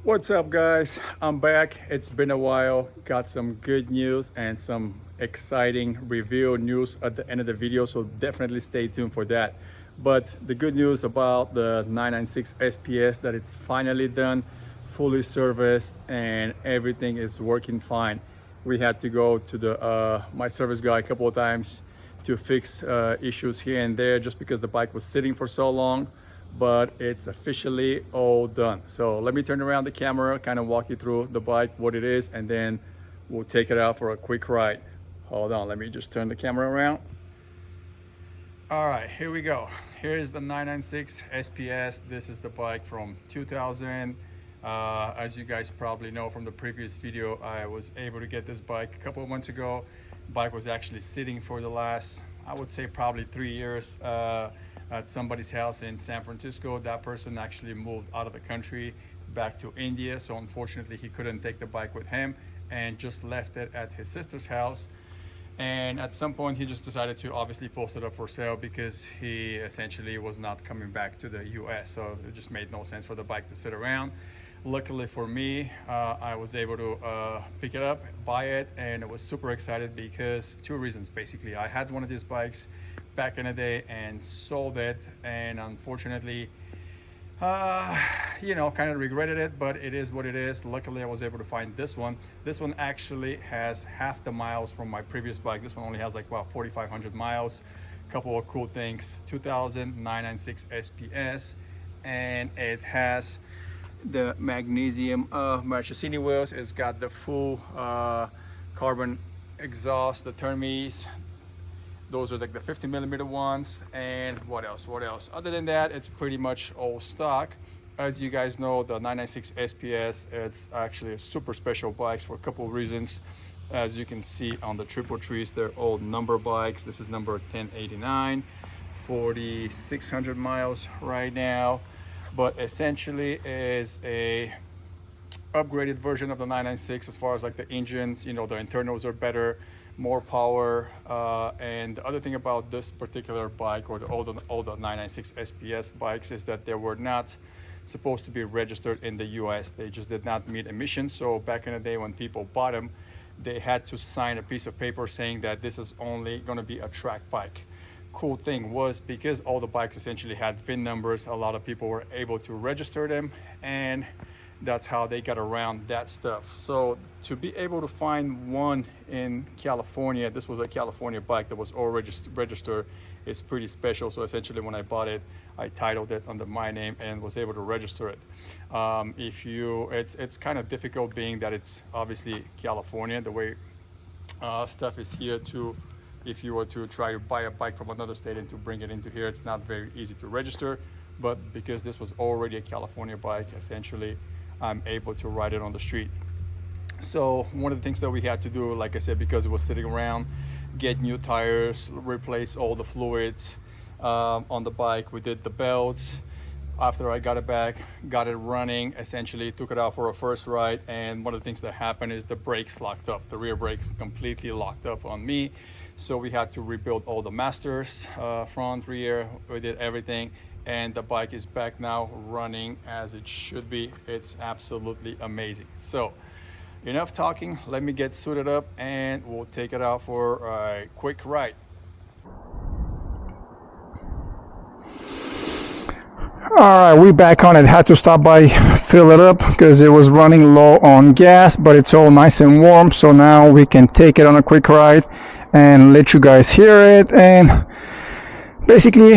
What's up, guys? I'm back. It's been a while. Got some good news and some exciting review news at the end of the video, so definitely stay tuned for that. But the good news about the 996 SPS that it's finally done, fully serviced, and everything is working fine. We had to go to the my service guy a couple of times to fix issues here and there just because the bike was sitting for so long, but it's officially all done. So let me turn around the camera, kind of walk you through the bike, what it is, and then we'll take it out for a quick ride. Hold on, let me just turn the camera around. All right, here we go. Here's the 996 SPS. This is the bike from 2000. As you guys probably know from the previous video, I was able to get this bike a couple of months ago. Bike was actually sitting for the last, I would say probably 3 years at somebody's house in San Francisco. That person actually moved out of the country back to India, so unfortunately he couldn't take the bike with him and just left it at his sister's house. And at some point he just decided to obviously post it up for sale because he essentially was not coming back to the US, so it just made no sense for the bike to sit around. Luckily for me, I was able to pick it up, buy it, and I was super excited because two reasons basically. I had one of these bikes back in the day and sold it, and unfortunately kind of regretted it, but it is what it is. Luckily I was able to find this one. This one actually has half the miles from my previous bike. This one only has like about 4,500 miles. Couple of cool things: 2000 996 SPS, and it has the magnesium Marchesini wheels. It's got the full carbon exhaust, the Termes. Those are like the 50 millimeter ones. And what else? Other than that, it's pretty much all stock. As you guys know, the 996 SPS, it's actually a super special bike for a couple of reasons. As you can see on the triple trees, they're all number bikes. This is number 1089, 4,600 miles right now, but essentially is a upgraded version of the 996 as far as like the engines. The internals are better, more power, and the other thing about this particular bike, or all the 996 SPS bikes, is that they were not supposed to be registered in the US. They just did not meet emissions. So back in the day when people bought them, they had to sign a piece of paper saying that this is only going to be a track bike. Cool thing was, because all the bikes essentially had VIN numbers, a lot of people were able to register them, and that's how they got around that stuff. So to be able to find one in California, this was a California bike that was all registered, is pretty special. So essentially when I bought it, I titled it under my name and was able to register it. It's kind of difficult, being that it's obviously California, the way stuff is here too. If you were to try to buy a bike from another state and to bring it into here, it's not very easy to register. But because this was already a California bike, essentially I'm able to ride it on the street. So one of the things that we had to do, like I said, because it was sitting around, get new tires, replace all the fluids on the bike. We did the belts. After I got it back, got it running, essentially took it out for a first ride, and one of the things that happened is the brakes locked up. The rear brake completely locked up on me, so we had to rebuild all the masters, front, rear. We did everything, and the bike is back now running as it should be. It's absolutely amazing. So enough talking, let me get suited up and we'll take it out for a quick ride. All right, we back on it. Had to stop by, fill it up because it was running low on gas, but it's all nice and warm. So now we can take it on a quick ride and let you guys hear it and basically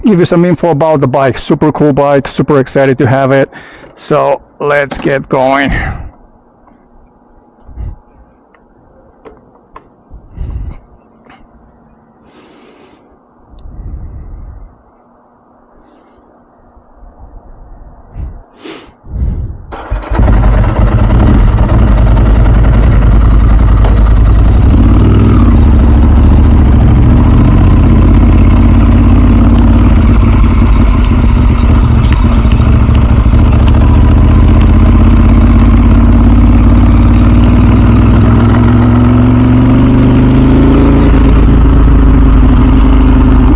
give you some info about the bike. Super cool bike, super excited to have it. So let's get going.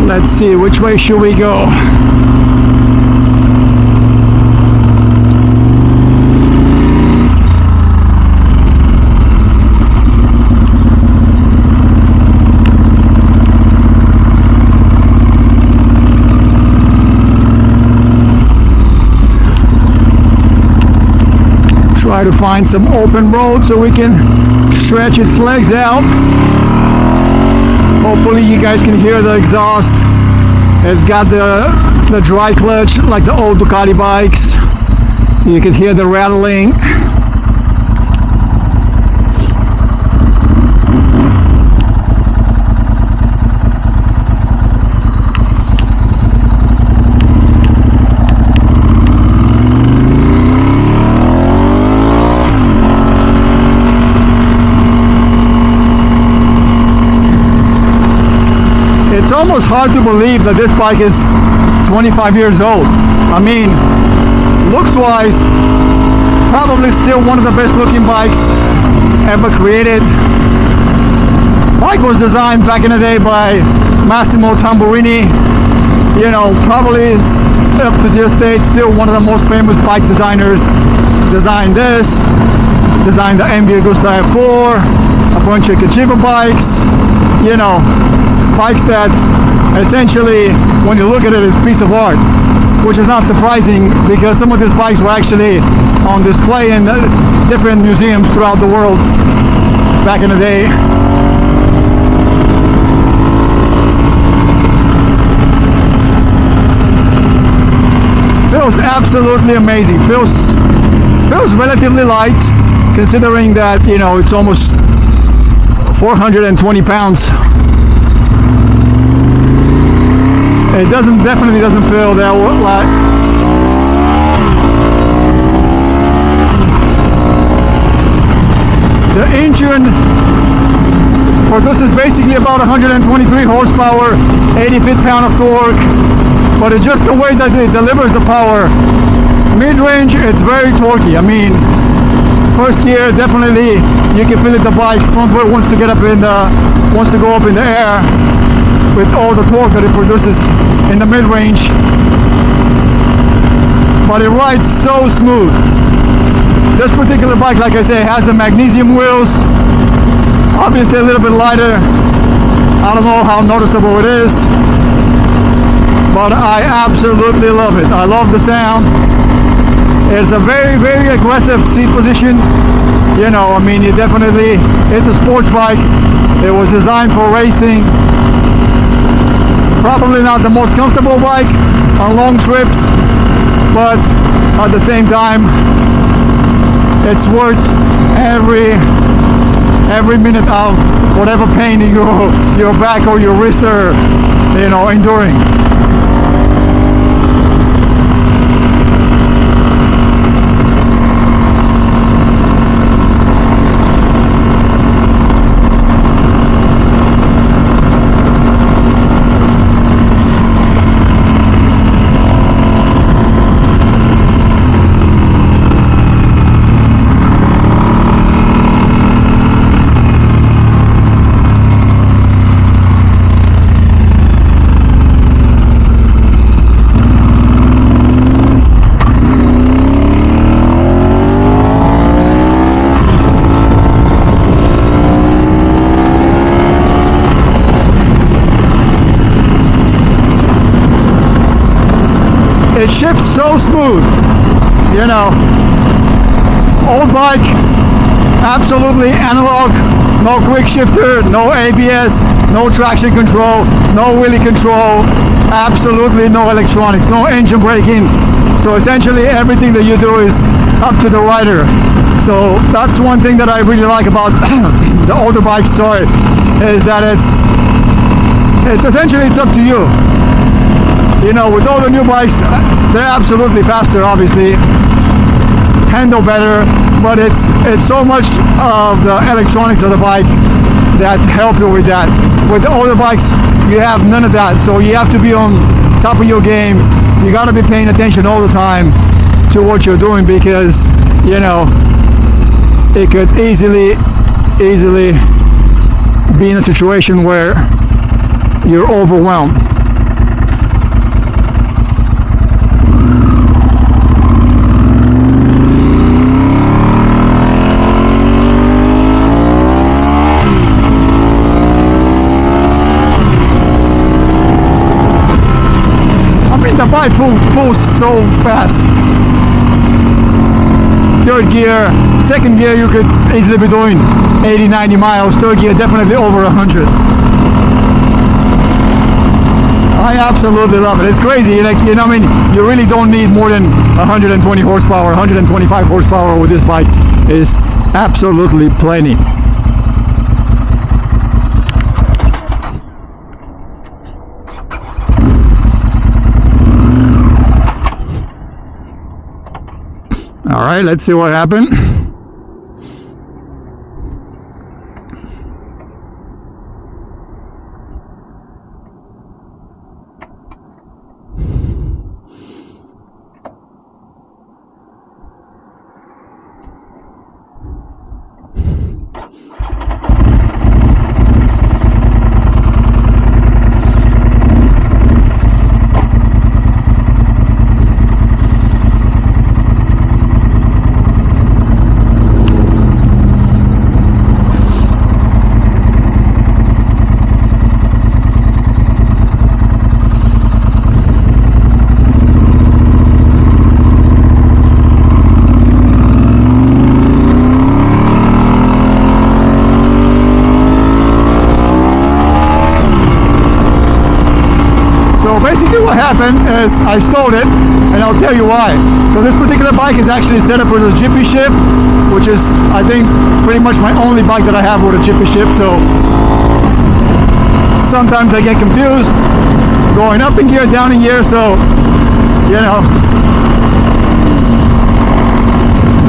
Let's see, which way should we go? Try to find some open road so we can stretch its legs out. Hopefully you guys can hear the exhaust. It's got the dry clutch like the old Ducati bikes. You can hear the rattling. It's almost hard to believe that this bike is 25 years old. I mean, looks wise, probably still one of the best looking bikes ever created. Bike was designed back in the day by Massimo Tamburini. You know, probably is up to this date still one of the most famous bike designers. Designed this, designed the MV Agusta F4, a bunch of Kachiba bikes, you know, bikes that essentially, when you look at it, is a piece of art, which is not surprising because some of these bikes were actually on display in different museums throughout the world back in the day. Feels absolutely amazing. Feels relatively light, considering that, you know, it's almost 420 pounds. It definitely doesn't feel that light. The engine produces basically about 123 horsepower, 80 foot-pound of torque, but it's just the way that it delivers the power. Mid-range, it's very torquey. I mean, first gear, definitely you can feel it. The bike front wheel wants to go up in the air with all the torque that it produces in the mid-range, but it rides so smooth. This particular bike, like I say, has the magnesium wheels, obviously a little bit lighter. I don't know how noticeable it is, but I absolutely love it. I love the sound. It's a very, very aggressive seat position. You know, I mean, it's a sports bike. It was designed for racing. Probably not the most comfortable bike on long trips, but at the same time, it's worth every minute of whatever pain your back or your wrist are, you know, enduring. It shifts so smooth, you know. Old bike, absolutely analog, no quick shifter, no ABS, no traction control, no wheelie control, absolutely no electronics, no engine braking. So essentially everything that you do is up to the rider. So that's one thing that I really like about the older bikes, is that it's essentially it's up to you. You know, with all the new bikes, they're absolutely faster, obviously, handle better, but it's so much of the electronics of the bike that help you with that. With the older bikes, you have none of that, so you have to be on top of your game. You got to be paying attention all the time to what you're doing, because, you know, it could easily be in a situation where you're overwhelmed. The bike pulls so fast. third gear. Second gear you could easily be doing 80-90 miles. Third gear definitely over 100. I absolutely love it. It's crazy, like, you know what I mean? You really don't need more than 120 horsepower, 125 horsepower with this bike. Is absolutely plenty. All right, let's see what happened. Basically what happened is I stole it, and I'll tell you why. So this particular bike is actually set up with a jiffy shift, which is, I think, pretty much my only bike that I have with a jiffy shift. So sometimes I get confused going up in gear, down in gear, so you know,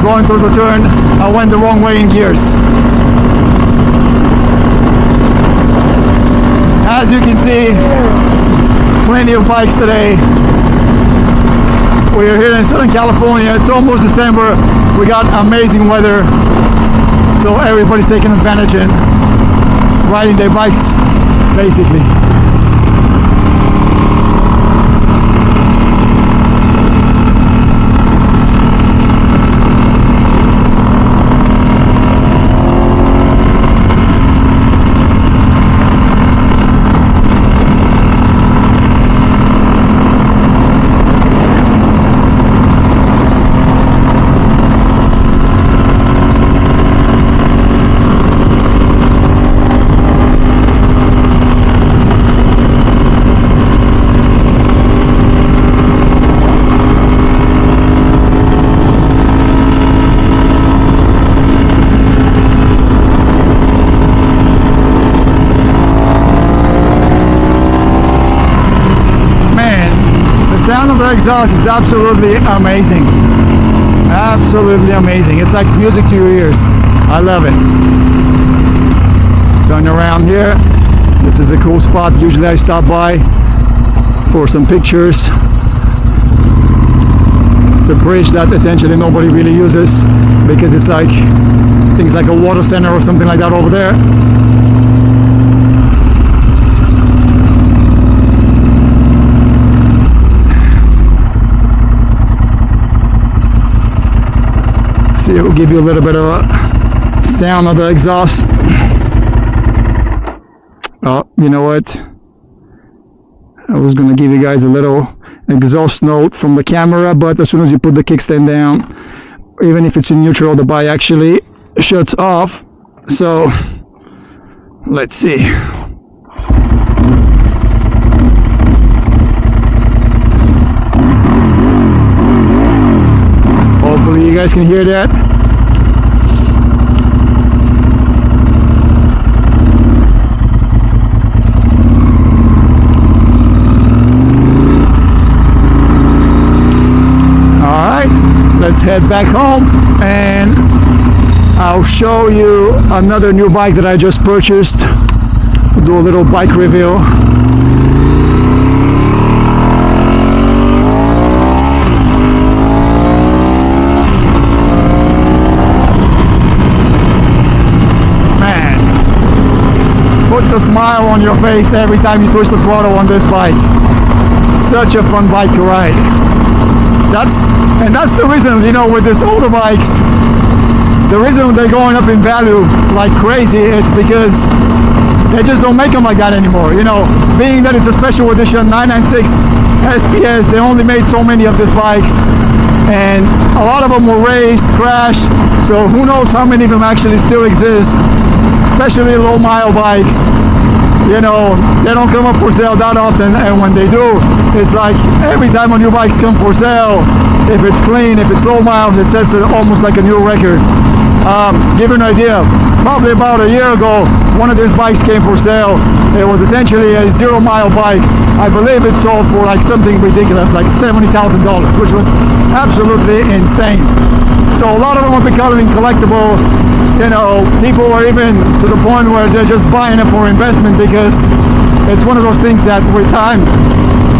going through the turn I went the wrong way in gears. As you can see, plenty of bikes today. We are here in Southern California. It's almost December. We got amazing weather, so everybody's taking advantage and riding their bikes, basically. The sound of the exhaust is absolutely amazing. Absolutely amazing. It's like music to your ears. I love it. Turn around here. This is a cool spot. Usually I stop by for some pictures. It's a bridge that essentially nobody really uses because it's like things like a water center or something like that over there. See, it will give you a little bit of a sound of the exhaust. Oh, you know what? I was gonna give you guys a little exhaust note from the camera, but as soon as you put the kickstand down, even if it's in neutral, the bike actually shuts off. So let's see. Hopefully you guys can hear that. Let's head back home and I'll show you another new bike that I just purchased. We'll do a little bike review. Man, puts a smile on your face every time you twist the throttle on this bike. Such a fun bike to ride. That's the reason, you know, with these older bikes, the reason they're going up in value like crazy, it's because they just don't make them like that anymore. You know, being that it's a special edition 996 SPS, they only made so many of these bikes, and a lot of them were raced, crashed, so who knows how many of them actually still exist, especially low mile bikes. You know, they don't come up for sale that often, and when they do, it's like every time a new bikes come for sale, if it's clean, if it's low miles, it sets it almost like a new record. Give you an idea, probably about a year ago, one of these bikes came for sale. It was essentially a 0 mile bike. I believe it sold for like something ridiculous, like $70,000, which was absolutely insane. So a lot of them are becoming collectible. You know, people are even to the point where they're just buying it for investment, because it's one of those things that with time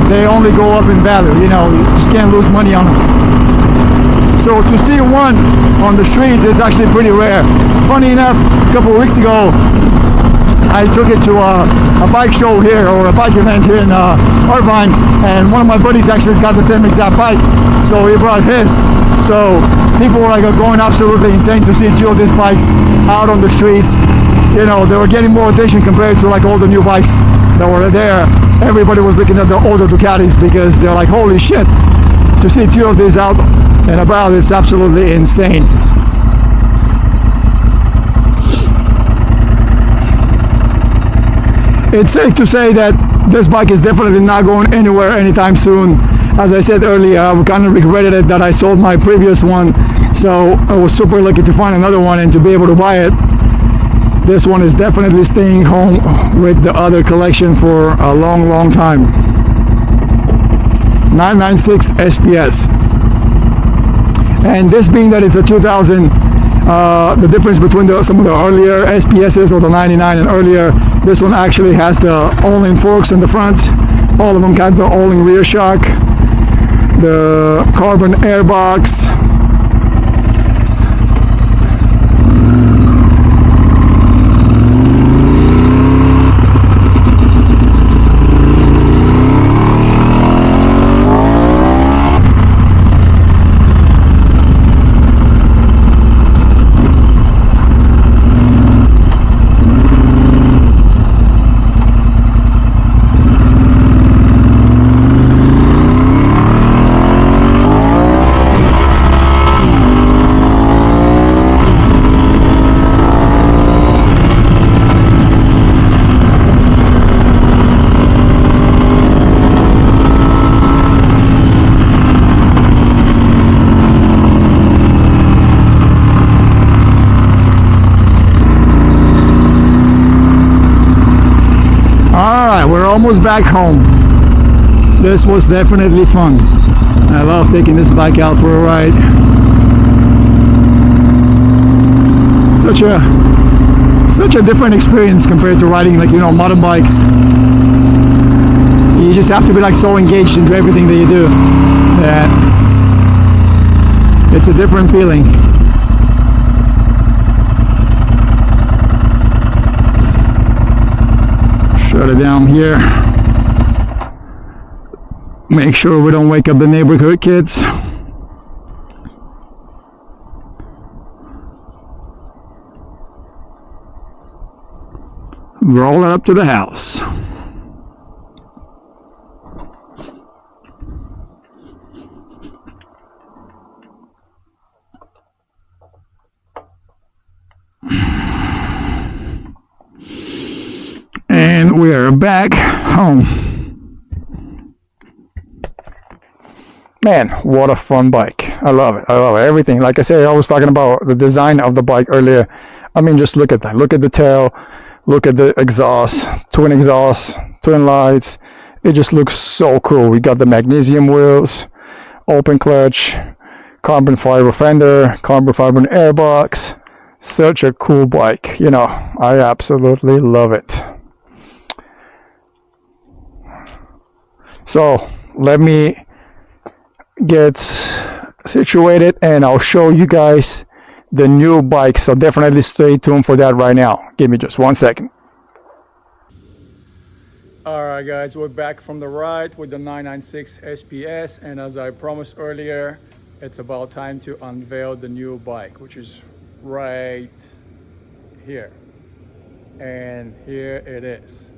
they only go up in value. You know, you just can't lose money on them. So to see one on the streets is actually pretty rare. Funny enough, a couple of weeks ago, I took it to a bike show here, or a bike event here in Irvine, and one of my buddies actually has got the same exact bike, so he brought his. So people were like going absolutely insane to see two of these bikes out on the streets. You know, they were getting more attention compared to like all the new bikes that were there. Everybody was looking at the older Ducatis, because they're like, holy shit, to see two of these out and about, it's absolutely insane. It's safe to say that this bike is definitely not going anywhere anytime soon. As I said earlier, I kind of regretted it that I sold my previous one, so I was super lucky to find another one and to be able to buy it. This one is definitely staying home with the other collection for a long, long time. 996 SPS. And this being that it's a 2000, the difference between some of the earlier SPSs or the 99 and earlier, this one actually has the All-in forks in the front. All of them got the All-in rear shock, the carbon airbox. We're almost back home. This was definitely fun. I love taking this bike out for a ride. Such a different experience compared to riding, like, you know, mountain bikes. You just have to be like so engaged into everything that you do that it's a different feeling. Shut it down here. Make sure we don't wake up the neighborhood kids. Roll it up to the house. And we're back home. Man, what a fun bike. I love it. I love it. Everything. Like I said, I was talking about the design of the bike earlier. I mean, just look at that. Look at the tail. Look at the exhaust. Twin exhaust. Twin lights. It just looks so cool. We got the magnesium wheels. Open clutch. Carbon fiber fender. Carbon fiber airbox. Such a cool bike. You know, I absolutely love it. So let me get situated and I'll show you guys the new bike. So definitely stay tuned for that right now. Give me just 1 second. All right, guys, we're back from the ride with the 996 SPS, and as I promised earlier, it's about time to unveil the new bike, which is right here. And here it is.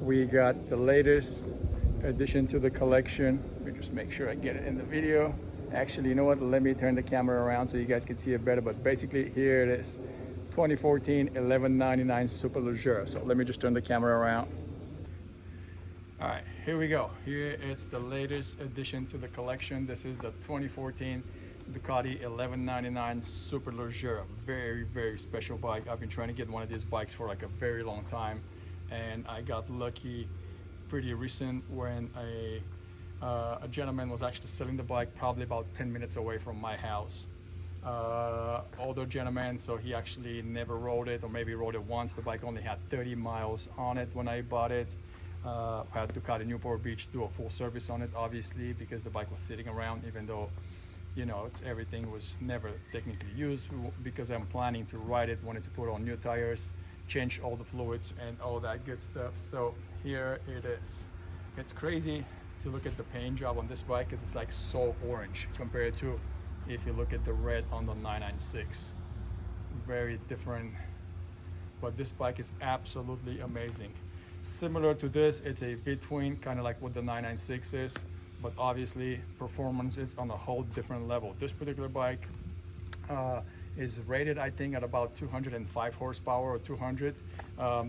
We got the latest addition to the collection. Let me just make sure I get it in the video. Actually, you know what? Let me turn the camera around so you guys can see it better. But basically, here it is, 2014 1199 Superleggera. So let me just turn the camera around. All right, here we go. Here it's the latest addition to the collection. This is the 2014 Ducati 1199 Superleggera. Very, very special bike. I've been trying to get one of these bikes for like a very long time, and I got lucky pretty recent when a gentleman was actually selling the bike probably about 10 minutes away from my house. Older gentleman, so he actually never rode it, or maybe rode it once. The bike only had 30 miles on it when I bought it. I had Ducati Newport Beach do a full service on it, obviously, because the bike was sitting around, even though, you know, everything was never technically used, because I'm planning to ride it, wanted to put on new tires, change all the fluids and all that good stuff. So here it is. It's crazy to look at the paint job on this bike, because it's like so orange compared to if you look at the red on the 996. Very different, but this bike is absolutely amazing. Similar to this, it's a V-twin, kind of like what the 996 is, but obviously performance is on a whole different level. This particular bike is rated, I think, at about 205 horsepower or 200.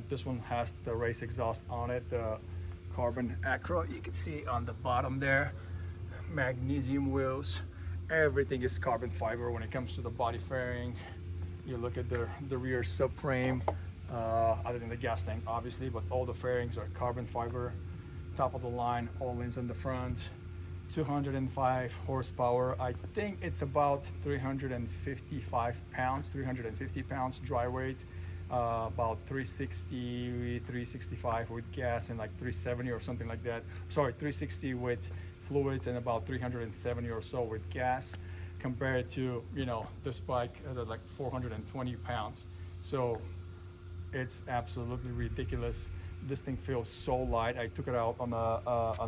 This one has the race exhaust on it, the carbon acro, you can see on the bottom there, magnesium wheels, everything is carbon fiber when it comes to the body fairing. You look at the rear subframe, other than the gas tank obviously, but all the fairings are carbon fiber. Top of the line, all ins in the front. 205 horsepower. I think it's about 355 pounds, 350 pounds dry weight. About 360, 365 with gas, and like 370 or something like that. Sorry, 360 with fluids and about 370 or so with gas, compared to, you know, this bike is at like 420 pounds. So it's absolutely ridiculous. This thing feels so light. I took it out on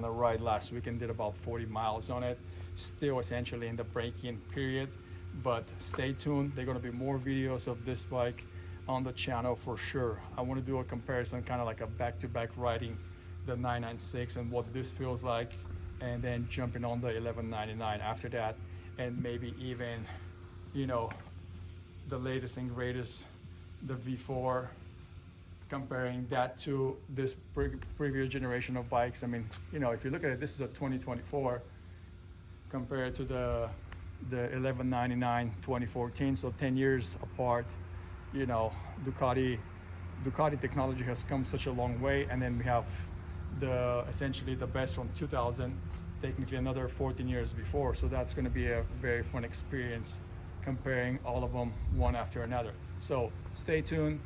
a ride last week and did about 40 miles on it. Still essentially in the break-in period, but stay tuned. There are going to be more videos of this bike on the channel for sure. I want to do a comparison, kind of like a back-to-back riding the 996 and what this feels like, and then jumping on the 1199 after that, and maybe even, you know, the latest and greatest, the V4, comparing that to this previous generation of bikes. I mean, you know, if you look at it, this is a 2024 compared to the 1199 2014, so 10 years apart. You know, Ducati technology has come such a long way, and then we have essentially the best from 2000, technically another 14 years before. So that's going to be a very fun experience comparing all of them one after another. So stay tuned.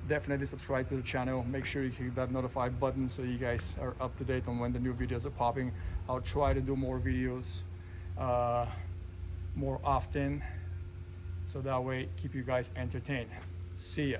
Definitely subscribe to the channel. Make sure you hit that notify button so you guys are up to date on when the new videos are popping. I'll try to do more videos more often, so that way keep you guys entertained. See ya.